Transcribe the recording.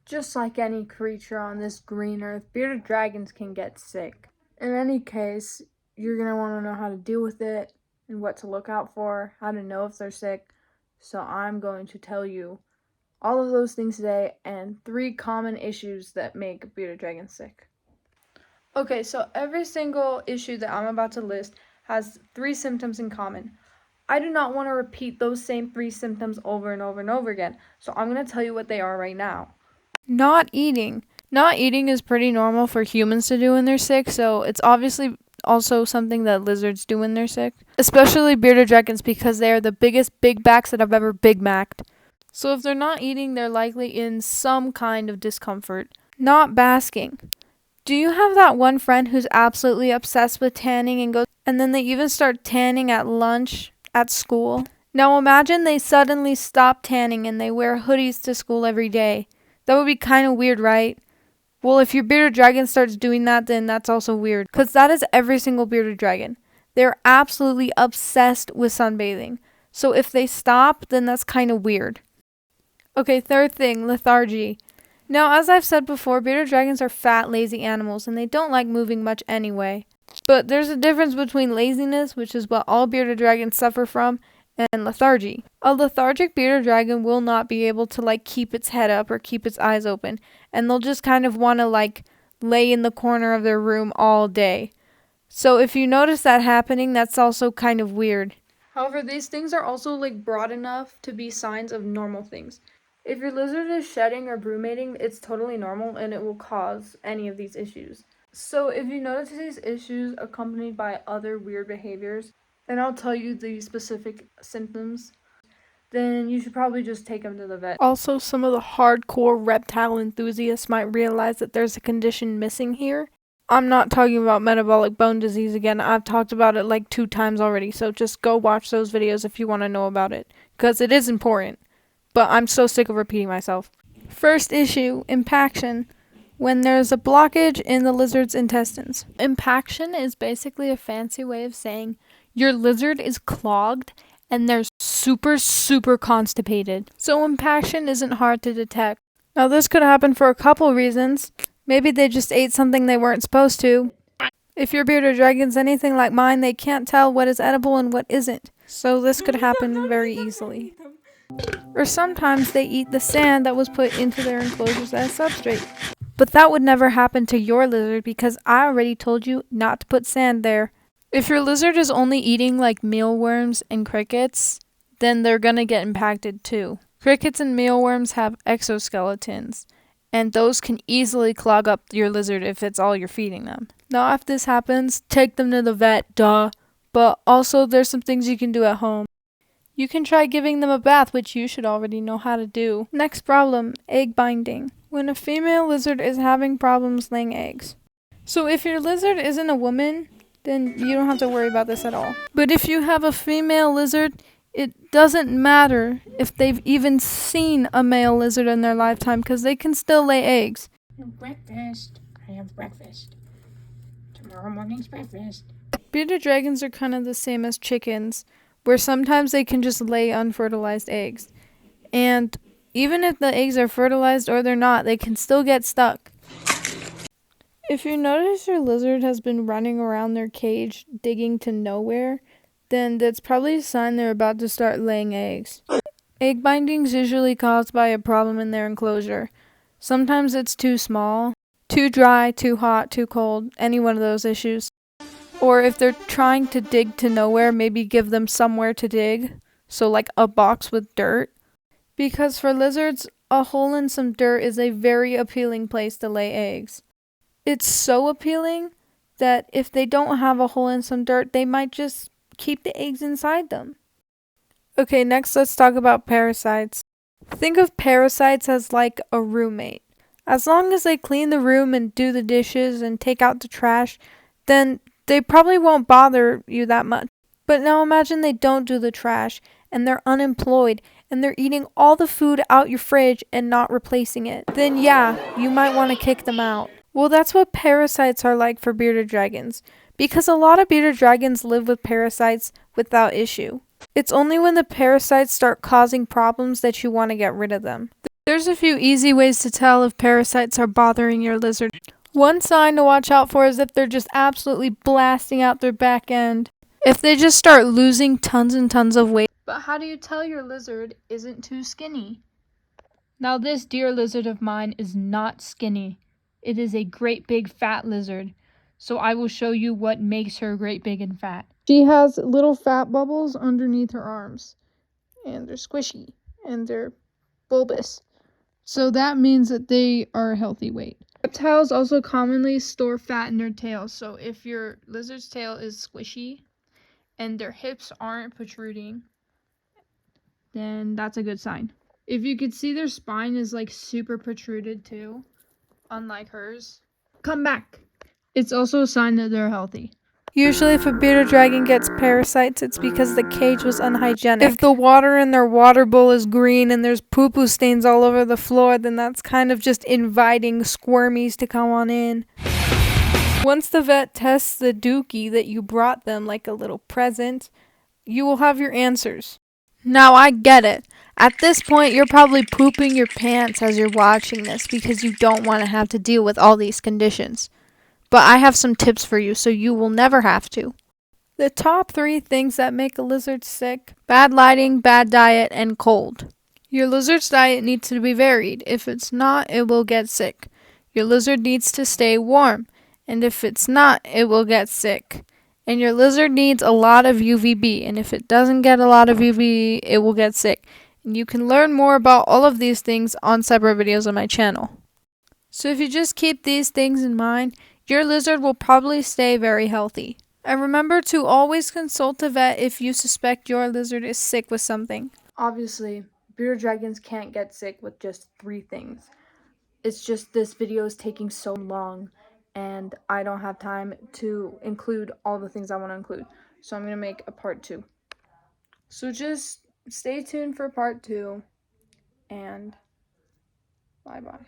Just like any creature on this green earth, bearded dragons can get sick. In any case, you're going to want to know how to deal with it and what to look out for, how to know if they're sick. So I'm going to tell you all of those things today and 3 common issues that make bearded dragons sick. Okay, so every single issue that I'm about to list has 3 symptoms in common. I do not want to repeat those same 3 symptoms over and over and over again, so I'm going to tell you what they are right now. Not eating. Not eating is pretty normal for humans to do when they're sick, so it's obviously also something that lizards do when they're sick. Especially bearded dragons because they are the biggest big backs that I've ever Big Mac'd. So if they're not eating, they're likely in some kind of discomfort. Not basking. Do you have that one friend who's absolutely obsessed with tanning and then they even start tanning at lunch at school? Now imagine they suddenly stop tanning and they wear hoodies to school every day. That would be kind of weird, right? Well, if your bearded dragon starts doing that, then that's also weird. Because that is every single bearded dragon. They're absolutely obsessed with sunbathing. So if they stop, then that's kind of weird. Okay, third thing, lethargy. Now, as I've said before, bearded dragons are fat, lazy animals, and they don't like moving much anyway. But there's a difference between laziness, which is what all bearded dragons suffer from, and lethargy. A lethargic bearded dragon will not be able to keep its head up or keep its eyes open, and they'll just kind of want to lay in the corner of their room all day. So if you notice that happening, that's also kind of weird. However, these things are also broad enough to be signs of normal things. If your lizard is shedding or brumating, it's totally normal and it will cause any of these issues. So if you notice these issues accompanied by other weird behaviors, and I'll tell you the specific symptoms, then you should probably just take them to the vet. Also, some of the hardcore reptile enthusiasts might realize that there's a condition missing here. I'm not talking about metabolic bone disease again. I've talked about it 2 times already, so just go watch those videos if you want to know about it, because it is important. But I'm so sick of repeating myself. First issue, impaction. When there's a blockage in the lizard's intestines. Impaction is basically a fancy way of saying your lizard is clogged and they're super constipated. So impaction isn't hard to detect. Now this could happen for a couple reasons. Maybe they just ate something they weren't supposed to. If your bearded dragon's anything like mine, they can't tell what is edible and what isn't. So this could happen very easily. Or sometimes they eat the sand that was put into their enclosures as substrate. But that would never happen to your lizard because I already told you not to put sand there. If your lizard is only eating mealworms and crickets, then they're gonna get impacted too. Crickets and mealworms have exoskeletons, and those can easily clog up your lizard if it's all you're feeding them. Now if this happens, take them to the vet, duh. But also there's some things you can do at home. You can try giving them a bath, which you should already know how to do. Next problem, egg binding. When a female lizard is having problems laying eggs. So if your lizard isn't a woman, then you don't have to worry about this at all. But if you have a female lizard, it doesn't matter if they've even seen a male lizard in their lifetime because they can still lay eggs. Breakfast. I have breakfast. Tomorrow morning's breakfast. Bearded dragons are kind of the same as chickens, where sometimes they can just lay unfertilized eggs. And even if the eggs are fertilized or they're not, they can still get stuck. If you notice your lizard has been running around their cage digging to nowhere, then that's probably a sign they're about to start laying eggs. Egg binding is usually caused by a problem in their enclosure. Sometimes it's too small, too dry, too hot, too cold, any one of those issues. Or if they're trying to dig to nowhere, maybe give them somewhere to dig. So a box with dirt. Because for lizards, a hole in some dirt is a very appealing place to lay eggs. It's so appealing that if they don't have a hole in some dirt, they might just keep the eggs inside them. Okay, next let's talk about parasites. Think of parasites as like a roommate. As long as they clean the room and do the dishes and take out the trash, then they probably won't bother you that much. But now imagine they don't do the trash and they're unemployed and they're eating all the food out your fridge and not replacing it. Then yeah, you might want to kick them out. Well, that's what parasites are like for bearded dragons, because a lot of bearded dragons live with parasites without issue. It's only when the parasites start causing problems that you want to get rid of them. There's a few easy ways to tell if parasites are bothering your lizard. One sign to watch out for is if they're just absolutely blasting out their back end. If they just start losing tons and tons of weight. But how do you tell your lizard isn't too skinny? Now this deer lizard of mine is not skinny. It is a great big fat lizard. So I will show you what makes her great big and fat. She has little fat bubbles underneath her arms. And they're squishy. And they're bulbous. So that means that they are a healthy weight. Reptiles also commonly store fat in their tails. So if your lizard's tail is squishy and their hips aren't protruding, then that's a good sign. If you could see their spine is like super protruded too, unlike hers, come back. It's also a sign that they're healthy. Usually if a bearded dragon gets parasites, it's because the cage was unhygienic. If the water in their water bowl is green and there's poo-poo stains all over the floor, then that's kind of just inviting squirmies to come on in. Once the vet tests the dookie that you brought them like a little present, you will have your answers. Now I get it. At this point, you're probably pooping your pants as you're watching this because you don't want to have to deal with all these conditions. But I have some tips for you so you will never have to. The top 3 things that make a lizard sick: bad lighting, bad diet, and cold. Your lizard's diet needs to be varied. If it's not, it will get sick. Your lizard needs to stay warm. And if it's not, it will get sick. And your lizard needs a lot of UVB. And if it doesn't get a lot of UVB, it will get sick. And you can learn more about all of these things on separate videos on my channel. So if you just keep these things in mind, your lizard will probably stay very healthy. And remember to always consult a vet if you suspect your lizard is sick with something. Obviously, bearded dragons can't get sick with just 3 things. It's just this video is taking so long and I don't have time to include all the things I want to include. So I'm going to make a part 2. So just stay tuned for part 2 and bye-bye.